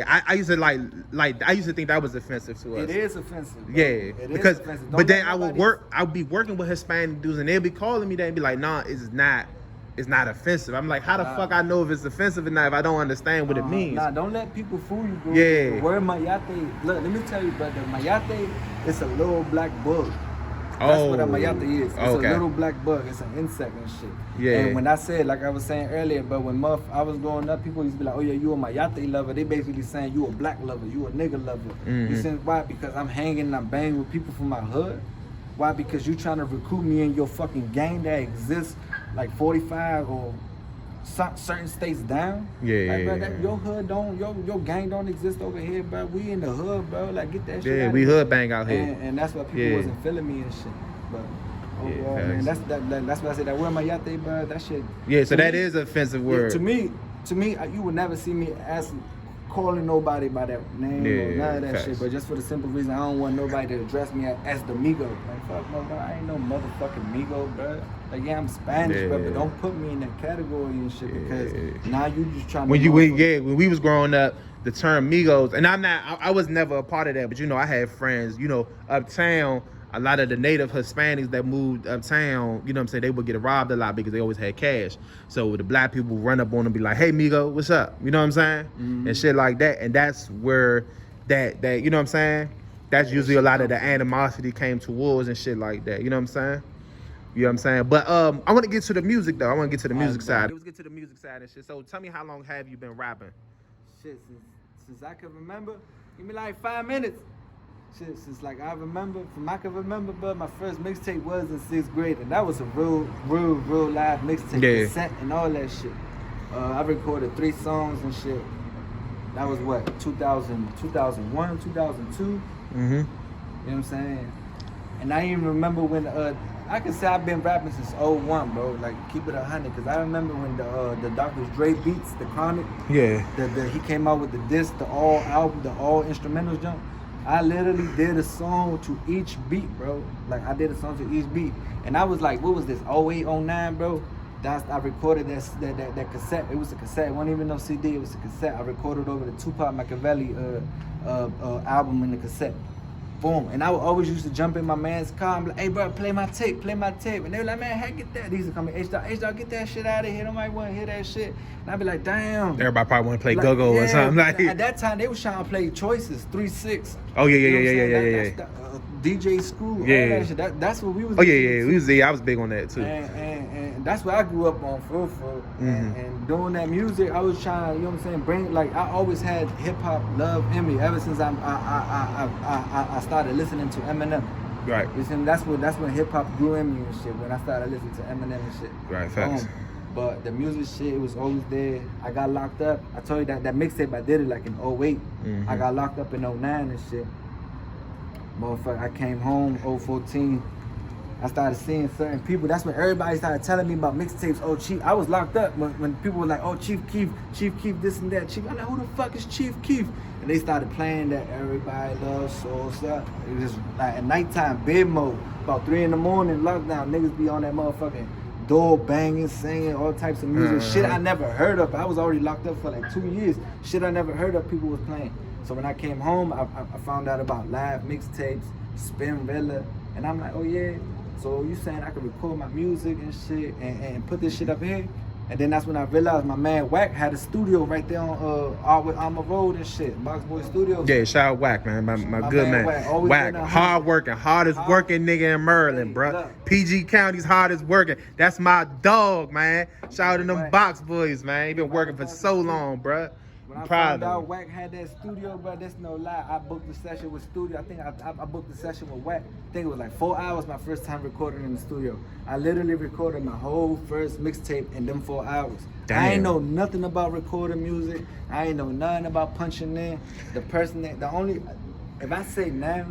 I used to I used to think that was offensive to us. It is offensive. Bro. Yeah, it because is offensive. But then I would be working with Hispanic dudes and they'd be calling me that and be like, "Nah, it's not offensive." I'm like, how the fuck I know if it's offensive or not if I don't understand what it means? Nah, don't let people fool you, bro. Yeah. The word mayate, look, let me tell you, brother, mayate is a little black bug. That's what a mayate is. It's a little black bug. It's an insect and shit. Yeah. And when I said, like I was saying earlier, but when I was growing up, people used to be like, oh yeah, you a mayate lover. They basically saying you a black lover, you a nigga lover. You see why? Because I'm hanging and I'm banging with people from my hood. Why? Because you trying to recruit me in your fucking gang that exists like 45 or certain states down. Your hood your gang don't exist over here, bro. We in the hood, bro. Like get that shit. Yeah, we hood bang out here. And that's why people wasn't feeling me and shit. But overall, man, that's why I said that word mayate, bro. That shit. Yeah, so that is an offensive word. To me, you would never see me calling nobody by that name or none of that shit, but just for the simple reason I don't want nobody to address me as the Migo. Like fuck no, bro, I ain't no motherfucking Migo, bro. Like I'm Spanish, bro, but don't put me in that category and shit because now you just trying to. When we was growing up, the term Migos, and I was never a part of that, but I had friends, uptown. A lot of the native Hispanics that moved uptown, you know what I'm saying, they would get robbed a lot because they always had cash. So the black people run up on them and be like, hey, Migo, what's up? You know what I'm saying? And shit like that. And that's where that you know what I'm saying? That's usually a lot of the animosity came towards and shit like that. You know what I'm saying? You know what I'm saying? But I want to get to the music, though. I want to get to the music side. Let's get to the music side and shit. So tell me, how long have you been rapping? Shit, since I can remember. Give me like 5 minutes. Shit, since like I can remember, but my first mixtape was in 6th grade, and that was a real live mixtape, cassette and all that shit. I recorded 3 songs and shit. That was what, 2001, 2002? You know what I'm saying? And I even remember when, I can say I've been rapping since 01, bro, like keep it 100, because I remember when the Dr. Dre beats, the Chronic, he came out with the disc, the all album, the all instrumentals jump. I literally did a song to each beat, bro. Like I did a song to each beat, and I was like, what was this? 08, 09, bro. I recorded that cassette. It was a cassette. It wasn't even no CD. It was a cassette. I recorded over the Tupac Machiavelli album in the cassette. boom. And I would always used to jump in my man's car and be like, hey, bro, play my tape. And they were like, man, Hect, get that. They used to come in, H-Dog, get that shit out of here. Nobody want to hear that shit. And I'd be like, damn. Everybody probably want to play go-go or something. Like At that time, they was trying to play Choices, 3-6. Oh, yeah. DJ School, Yeah. all that shit. That's what we was. Oh, yeah. I was big on that, too. And that's what I grew up on, for real. And doing that music, I was trying, you know what I'm saying, bring, like, I always had hip-hop love in me ever since I started listening to Eminem. Right. You see, that's when hip-hop grew in me and shit, when I started listening to Eminem and shit. Right, facts. But the music shit, it was always there. I got locked up. I told you that mixtape, I did it like in 08. I got locked up in 09 and shit. Motherfucker, I came home 014. I started seeing certain people. That's when everybody started telling me about mixtapes. Oh, Chief. I was locked up when people were like, oh, Chief Keef, this and that. Chief, I'm like, who the fuck is Chief Keef? And they started playing that Everybody Loves Soul Stuff. It was like at nighttime, bed mode. About 3 in the morning, lockdown. Niggas be on that motherfucking door banging, singing, all types of music. Shit I never heard of. I was already locked up for like 2 years. Shit I never heard of, people was playing. So when I came home, I found out about live mixtapes, Spin Villa, and I'm like, oh yeah. So you saying I could record my music and shit and put this shit up here? And then that's when I realized my man Wack had a studio right there on Alma Road and shit, Box Boy Studios. Yeah, shout out Wack, man, my good man. Wack, hardest working nigga in Maryland, bro. PG County's hardest working. That's my dog, man. Shout out to them Box Boys, man. He been working for so long, bro. When I found out Wack had that studio, bro, that's no lie. I booked the session with studio. I think I booked the session with Wack. I think it was like 4 hours my first time recording in the studio. I literally recorded my whole first mixtape in them 4 hours. Damn. I ain't know nothing about recording music. I ain't know nothing about punching in. If I say now,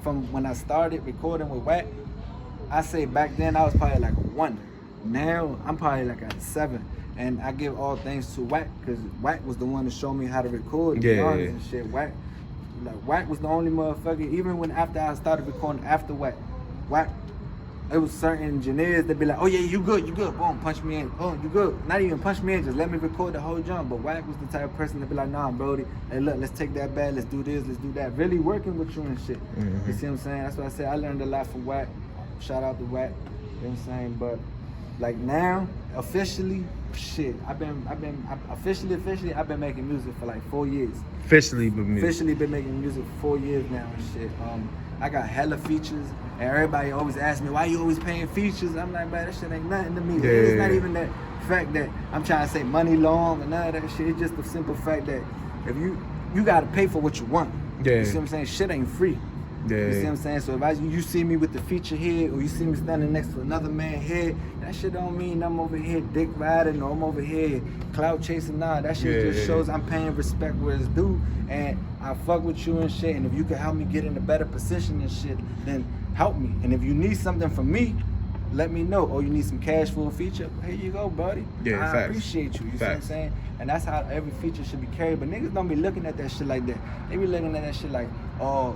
from when I started recording with Wack, I say back then I was probably like a 1. Now I'm probably like at a 7. And I give all thanks to Wack, because Wack was the one to show me how to record and shit. Wack was the only motherfucker, even when after I started recording after Wack, it was certain engineers that be like, oh yeah, you good, boom, punch me in, oh, you good. Not even punch me in, just let me record the whole jump. But Wack was the type of person that be like, nah, Brody, hey look, let's take that bag, let's do this, let's do that. Really working with you and shit. You see what I'm saying? That's why I say I learned a lot from Wack. Shout out to Wack, you know what I'm saying? But like now, officially, shit, I've been making music for like 4 years. Officially been making music for 4 years now and shit. I got hella features, and everybody always asks me, why you always paying features? I'm like, man, that shit ain't nothing to me. Yeah. It's not even that fact that I'm trying to say money long and none of that shit. It's just the simple fact that if you gotta pay for what you want. Yeah. You see what I'm saying? Shit ain't free. Yeah. You see what I'm saying? So if you see me with the feature head, or you see me standing next to another man head, that shit don't mean I'm over here dick riding or I'm over here clout chasing. Nah, that shit just shows I'm paying respect where it's due, and I fuck with you and shit. And if you can help me get in a better position and shit, then help me. And if you need something from me, let me know. Or you need some cash for a feature, here you go, buddy. Yeah, I appreciate you. You see what I'm saying? And that's how every feature should be carried. But niggas don't be looking at that shit like that. They be looking at that shit like, oh,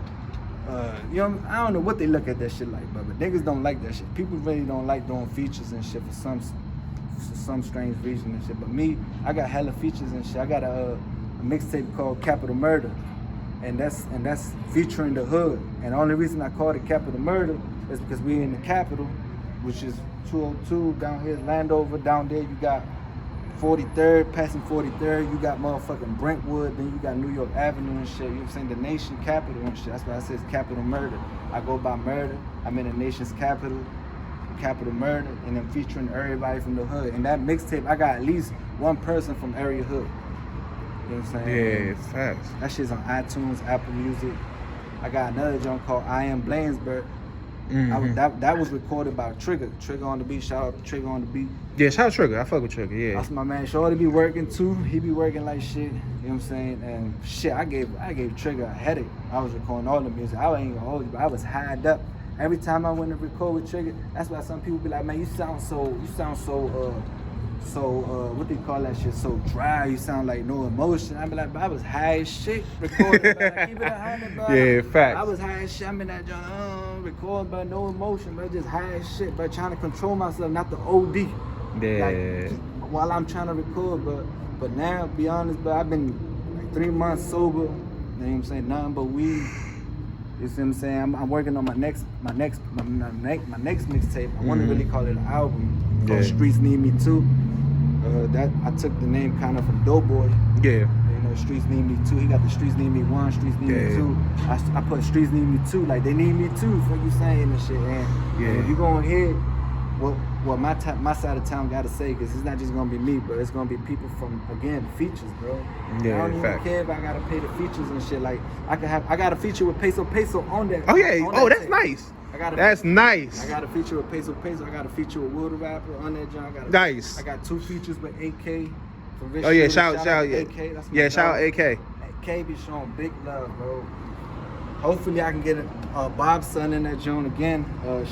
you know, I don't know what they look at that shit like, but niggas don't like that shit. People really don't like doing features and shit for some strange reason and shit. But me, I got hella features and shit. I got a mixtape called Capital Murder, and that's featuring the hood. And the only reason I called it Capital Murder is because we in the capital, which is 202 down here, Landover. Down there you got 43rd, passing 43rd, you got motherfucking Brentwood, then you got New York Avenue and shit, you know what I'm saying? The nation capital and shit. That's why I say it's Capital Murder. I go by murder, I'm in the nation's capital, Capital Murder, and then featuring everybody from the hood. And that mixtape, I got at least one person from area hood. You know what I'm saying? Yeah, facts. That shit's on iTunes, Apple Music. I got another joint called I Am Blainsburg. That was recorded by Trigger on the beat. Shout out to Trigger on the beat. Yeah, shout out Trigger. I fuck with Trigger. Yeah, that's my man. Shorty be working too. He be working like shit. You know what I'm saying? And shit, I gave Trigger a headache. I was recording all the music. I ain't gonna hold you, but I was hyped up every time I went to record with Trigger. That's why some people be like, man, you sound so what they call that shit, so dry, you sound like no emotion. I be like, but I was high as shit recording, but keep it 100, bro. Yeah, facts. I was high as shit. I'm in that joint, recording, but no emotion, but just high as shit, but trying to control myself, not the OD. Yeah. Like, while I'm trying to record, but now, be honest, but I've been like 3 months sober. You know what I'm saying? Nothing but weed. You see what I'm saying? I'm working on my next mixtape. I want to really call it an album. Called Streets Need Me Too. That I took the name kind of from Doughboy. Yeah. You know, Streets Need Me Too. He got the Streets Need Me 1, Streets Need Me 2. I put Streets Need Me Too. Like, they need me too for you saying and shit. And if you go ahead, what my side of town gotta say, because it's not just gonna be me, but it's gonna be people from, again, features, bro. Yeah, I don't even care if I gotta pay the features and shit. Like, I got a feature with Peso on that. Oh yeah. On That's tape. nice. That's nice. I got a feature with Peso. I got a feature with Will the Rapper on that joint. Nice. I got 2 features with AK. Oh yeah, shout out yeah. AK. That's my Shout out AK. AK be showing big love, bro. Hopefully I can get Bob's son in that joint again.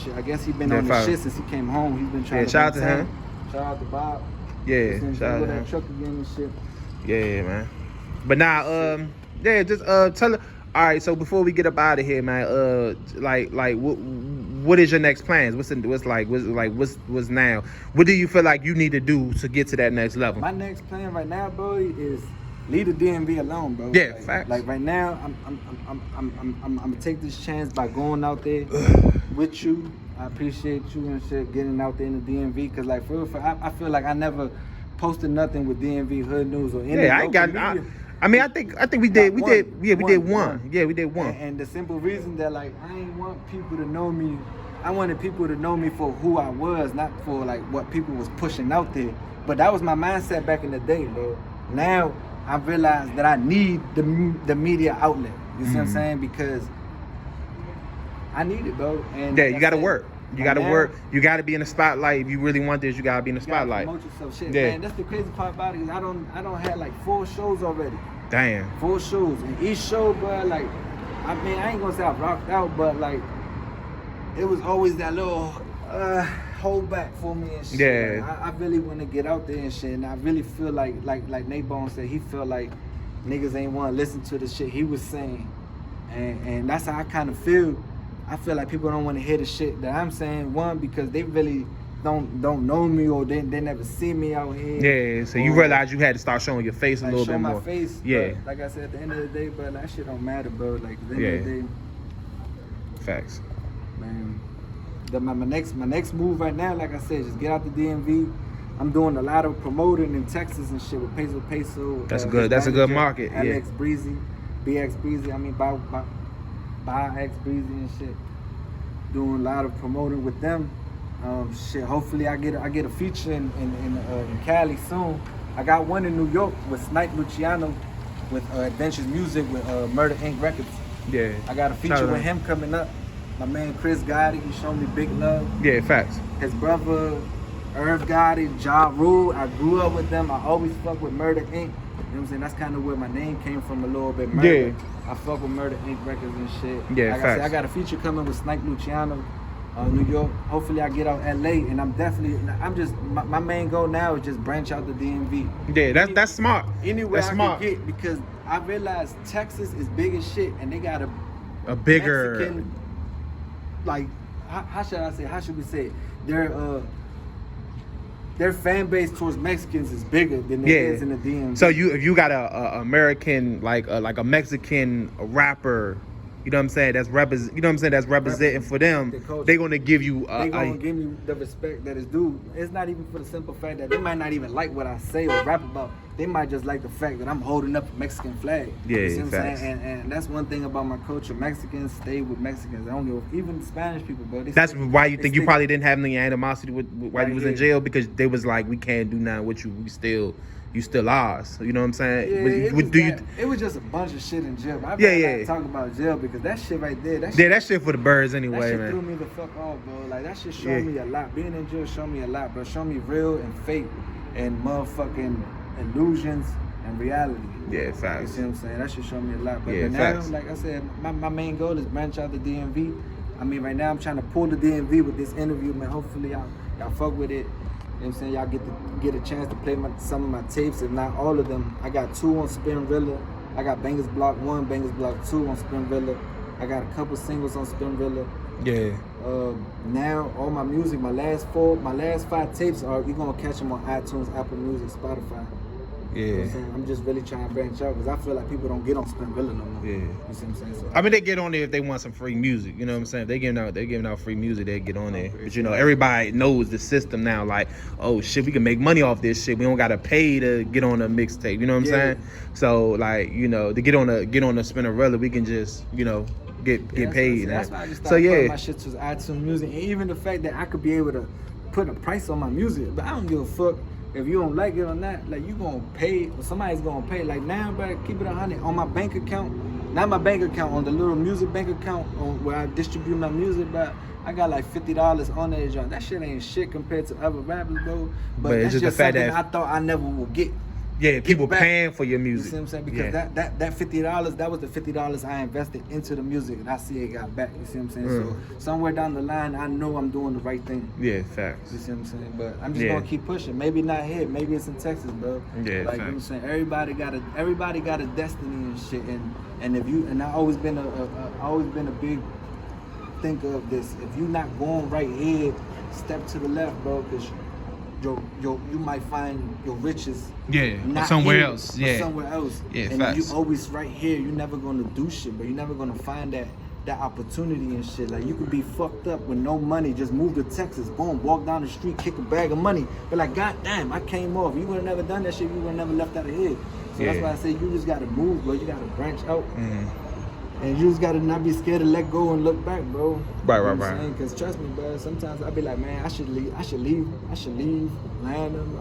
Shit, I guess he been on the shit since he came home. He's been trying to shout out to him. Shout out to Bob. Yeah, shout out to that him. truck again and shit. Yeah, man. But now, just tell. All right, so before we get up out of here, man, what is your next plans? What's now? What do you feel like you need to do to get to that next level? My next plan right now, bro, is leave the DMV alone, bro. Yeah, facts. Like right now, I'm gonna take this chance by going out there with you. I appreciate you and shit getting out there in the DMV, cause like for real, I feel like I never posted nothing with DMV Hood News or any. Yeah, I think we did one. Yeah, we did one. And the simple reason that like I ain't want people to know me. I wanted people to know me for who I was, not for like what people was pushing out there. But that was my mindset back in the day, bro. Now I realized that I need the media outlet. You see what I'm saying? Because I need it, bro. And yeah, you gotta work. You gotta work. You gotta be in the spotlight. If you really want this, you gotta be in the spotlight. Promote yourself. Shit, man. That's the crazy part about it. Is I don't have like 4 shows already. Damn. 4 shows. And each show, bro, like, I mean, I ain't gonna say I rocked out, but like, it was always that little hold back for me and shit. Yeah. Like, I really want to get out there and shit, and I really feel like Nate Bone said, he felt like niggas ain't want to listen to the shit he was saying, and that's how I kind of feel. I feel like people don't want to hear the shit that I'm saying. One, because they really don't know me, or they never see me out here. Yeah, so you realize you had to start showing your face a little bit more. Show my face. Yeah. But like I said, at the end of the day, bro, that shit don't matter, bro. Like at the end of the day. Facts. Man, my next move right now, like I said, just get out the DMV. I'm doing a lot of promoting in Texas and shit with Peso. That's good. That's a good market. Alex Breezy, BX Breezy. I mean, by X Breezy and shit. Doing a lot of promoting with them. Shit. Hopefully, I get a feature in Cali soon. I got one in New York with Snipe Luciano with Adventures Music with Murder Inc. Records. Yeah. I got a feature with him coming up. My man Chris Gotti, he showed me big love. Yeah, facts. His brother Irv Gotti, Ja Rule. I grew up with them. I always fuck with Murder Inc. You know what I'm saying? That's kind of where my name came from a little bit. Murder. Yeah. I fuck with Murder Inc. records and shit. Yeah, like facts. I said, I got a feature coming with Snipe Luciano, New York. Hopefully I get out LA, and I'm just my main goal now is just branch out the DMV. Yeah, that's smart. Anywhere that's I smart. can get, because I realized Texas is big as shit, and they got a bigger Mexican, like how should we say it? Their fan base towards Mexicans is bigger than it is in the DMV. So if you got a American like a Mexican rapper, you know what I'm saying, that's representing for them, they're gonna give you they gonna give me the respect that is due. It's not even for the simple fact that they might not even like what I say or rap about. They might just like the fact that I'm holding up a Mexican flag. Yeah, you see what I'm facts. saying? And that's one thing about my culture. Mexicans stay with Mexicans. I don't give even Spanish people, bro. That's why you think you probably didn't have any animosity with while you was in jail, because they was like, we can't do nothing with you. You still ours. You know what I'm saying? Yeah, it was just a bunch of shit in jail. I not talk about jail, because that shit right there. That shit for the birds anyway, that shit man. threw me the fuck off, bro. Like that shit showed me a lot. Being in jail showed me a lot, bro. Showed me real and fake and motherfucking illusions and reality. Yeah, facts. You see what I'm saying? That should show me a lot. But Yeah, now, facts. like I said, my main goal is branch out the DMV. I mean, right now I'm trying to pull the DMV with this interview, man. Hopefully y'all fuck with it. You know what I'm saying? Y'all get a chance to play some of my tapes, if not all of them. I got 2 on Spin Villa. I got Bangers Block 1, Bangers Block 2 on Spin Villa. I got a couple singles on Spin Villa. Yeah. Now all my music, my last 5 tapes you're gonna catch them on iTunes, Apple Music, Spotify. Yeah. You know what I'm saying? I'm just really trying to branch out because I feel like people don't get on Spinrilla no more. Yeah. You see what I'm saying? So I mean, they get on there if they want some free music. You know what I'm saying? If they giving out free music, they get on there. Okay. But you know, everybody knows the system now. Like, oh shit, we can make money off this shit. We don't gotta pay to get on a mixtape. You know what I'm saying? So like, you know, to get on a Spinrilla, we can just, you know, get paid. That's why I just started putting my shit to iTunes Music, and even the fact that I could be able to put a price on my music, but I don't give a fuck if you don't like it or not. Like, you gonna pay, or somebody's gonna pay. Like now, bro, keep it 100 on my bank account. Not my bank account, on the little music bank account on where I distribute my music, but I got like $50 on that joint. That shit ain't shit compared to other rappers, bro. But it's that's just just the fact something that I thought I never would get. Yeah, people back. paying for your You music. see what I'm saying? Because that $50, that was the $50 I invested into the music, and I see it got back. You see what I'm saying? So somewhere down the line, I know I'm doing the right thing. Yeah, facts. You see what I'm saying? But I'm just gonna keep pushing. Maybe not here. Maybe it's in Texas, bro. Yeah, like, you know what I'm saying? Everybody got a destiny and shit. And if you, and I always been a big thinker of this. If you not going right here, step to the left, bro, because you might find your riches not somewhere here, else. but somewhere else. Yeah, and facts. if you always right here, you're never gonna do shit, but you're never gonna find that opportunity and shit. Like, you could be fucked up with no money, just move to Texas, boom, walk down the street, kick a bag of money. But like, goddamn, I came off. You would have never done that shit. You would have never left out of here. So that's why I say you just gotta move, bro. You gotta branch out. And you just gotta not be scared to let go and look back, bro. Right. Because trust me, bro, sometimes I be like, man, I should leave Landham,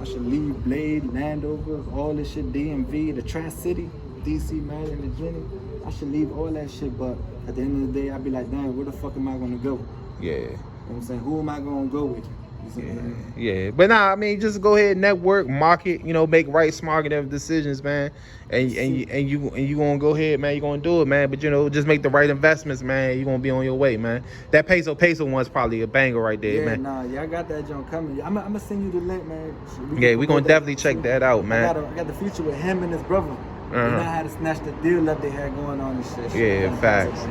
I should leave Blade, Landover, all this shit, DMV, the Tri-City, DC, Maryland, Virginia. I should leave all that shit, but at the end of the day, I be like, damn, where the fuck am I gonna go? Yeah. You know what I'm saying? Who am I gonna go with? Yeah, but nah, I mean, just go ahead, network, market, you know, make right, smart decisions, man. And you gonna go ahead, man. You gonna do it, man. But you know, just make the right investments, man. You gonna be on your way, man. That peso one's probably a banger right there, man. I got that joint coming. I'm gonna send you the link, man. We gonna definitely check that out, man. I got the feature with him and his brother. You know how to snatch the deal up they had going on and shit. Yeah, facts.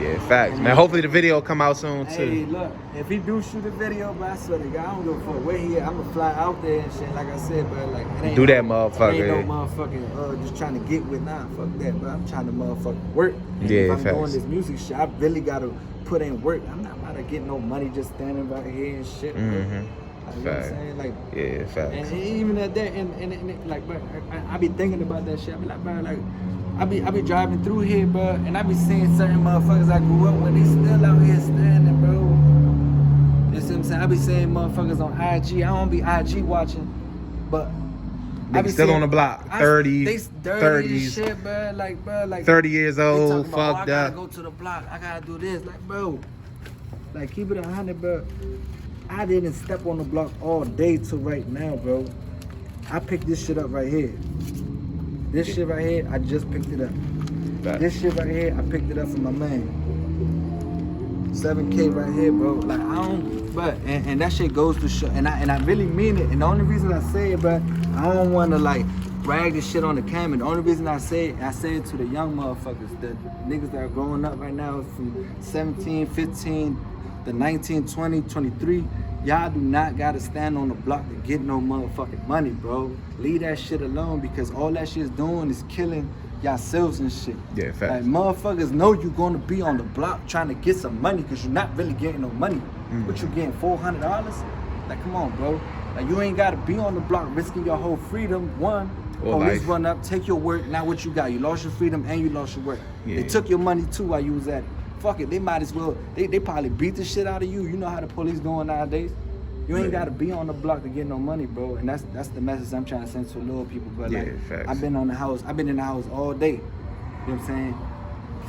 Yeah, facts, man. Hopefully the video come out soon too. Hey, look, if he do shoot a video, but I swear to God, I don't give a fuck where he at. I'ma fly out there and shit, like I said, but like, it ain't do that, motherfucker. It ain't no motherfucking just trying to get with, nah, fuck that, but I'm trying to motherfucking work. And yeah, if I'm facts. doing this music shit, I really gotta put in work. I'm not about to get no money just standing right here and shit. Like, you know what I'm saying? Like, yeah, facts. And even at that, and like, bro, I be thinking about that shit. I be like, bro, like, I be driving through here, bro, and I be seeing certain motherfuckers I grew up with, they still out here standing, bro. You see what I'm saying? I be seeing motherfuckers on IG. I don't be IG watching, but they be still on the block, 30s, 30s, shit, bro. Like 30 years old, about, fucked I gotta up. go to the block. I gotta do this, like, bro. Like, keep it 100, bro. I didn't step on the block all day till right now, bro. I picked this shit up right here. This shit right here, I just picked it up. This shit right here, I picked it up from my man. 7K right here, bro. Like, I don't, but and that shit goes to show, and I really mean it. And the only reason I say it, bro, I don't want to like brag this shit on the camera. The only reason I say it to the young motherfuckers, the niggas that are growing up right now from 17, 15, the 19, 20, 23. Y'all do not gotta stand on the block to get no motherfucking money, bro. Leave that shit alone, because all that shit's doing is killing yourselves and shit. Yeah, facts. Like, motherfuckers know you gonna be on the block trying to get some money, because you're not really getting no money. But you getting $400? Like, come on, bro. Like, you ain't gotta be on the block risking your whole freedom. One, police run up, take your work. Now what you got? You lost your freedom and you lost your work. They took your money too while you was at it. Fuck it, they might as well, they probably beat the shit out of you. You know how the police going nowadays. You ain't gotta be on the block to get no money, bro. And that's the message I'm trying to send to little people. But like, I've been in the house all day. You know what I'm saying?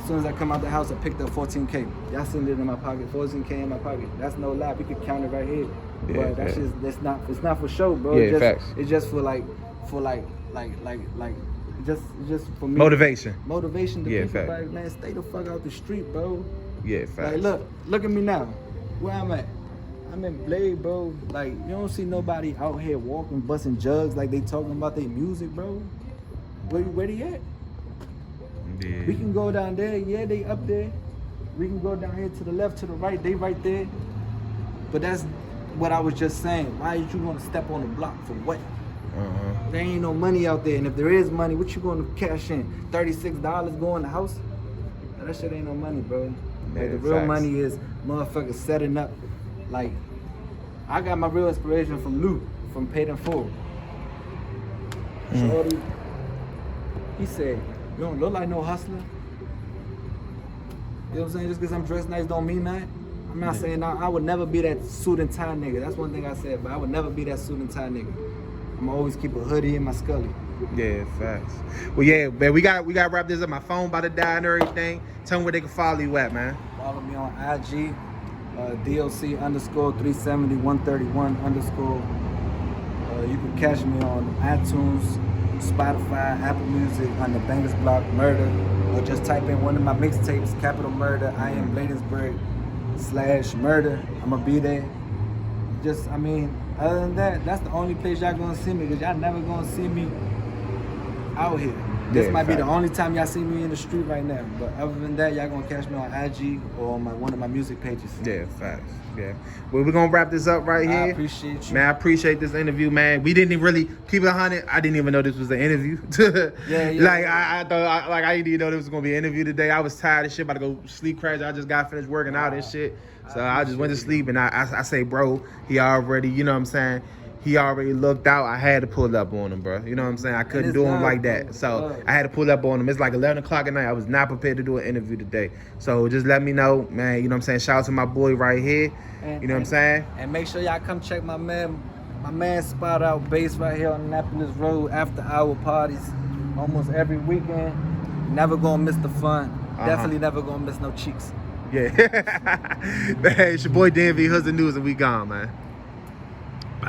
As soon as I come out the house, I picked up 14K. Y'all seen it in my pocket, 14K in my pocket. That's no lie. You can count it right here. But that's just, it's not for show, bro. It's just for just for me. Motivation To people, like, man, stay the fuck out the street, bro. Yeah, facts. Like, look at me now. Where I'm at. I'm in Blade, bro. Like, you don't see nobody out here walking, busting jugs like they talking about their music, bro. Where they at? Yeah. We can go down there. Yeah, they up there. We can go down here to the left, to the right. They right there. But that's what I was just saying. Why are you gonna step on the block for what? There ain't no money out there, and if there is money, what you going to cash in? $36 go in the house? That shit ain't no money, bro. Like, the real money is motherfuckers setting up. Like, I got my real inspiration from Luke, from Paid in Full. Shorty, he said, "You don't look like no hustler." You know what I'm saying? Just because I'm dressed nice don't mean that. I'm not saying I would never be that suit and tie nigga. That's one thing I said, but I would never be that suit and tie nigga. I'm always keep a hoodie in my scully. Yeah, facts. Well, yeah, man, we got to wrap this up. My phone about to die and everything. Tell them where they can follow you at, man. Follow me on IG, DOC_370-131_. You can catch me on iTunes, Spotify, Apple Music, on the Bangers Block Murder, or just type in one of my mixtapes, Capital Murder, I Am Bladensburg/Murder. I'ma be there. Just, I mean, other than that, that's the only place y'all gonna see me, because y'all never gonna see me out here. This might be the only time y'all see me in the street right now. But other than that, y'all gonna catch me on IG or on one of my music pages. Yeah, facts. Yeah. Well, we're gonna wrap this up right here. I appreciate you. Man, I appreciate this interview, man. We didn't really keep it 100. I didn't even know this was an interview. Like, I thought, I didn't even know this was gonna be an interview today. I was tired of shit, about to go sleep crash. I just got finished working out and shit. So I just went to sleep, and I say, bro, he already, you know what I'm saying? He already looked out. I had to pull up on him, bro. You know what I'm saying? I couldn't do him like that. So I had to pull up on him. It's like 11 o'clock at night. I was not prepared to do an interview today. So just let me know, man. You know what I'm saying? Shout out to my boy right here. You know what I'm saying? And make sure y'all come check my man spot out base right here on Annapolis Road, after hour parties almost every weekend. Never gonna miss the fun. Definitely never gonna miss no cheeks. Yeah. Man, it's your boy DMV. Here's the news, and we gone, man.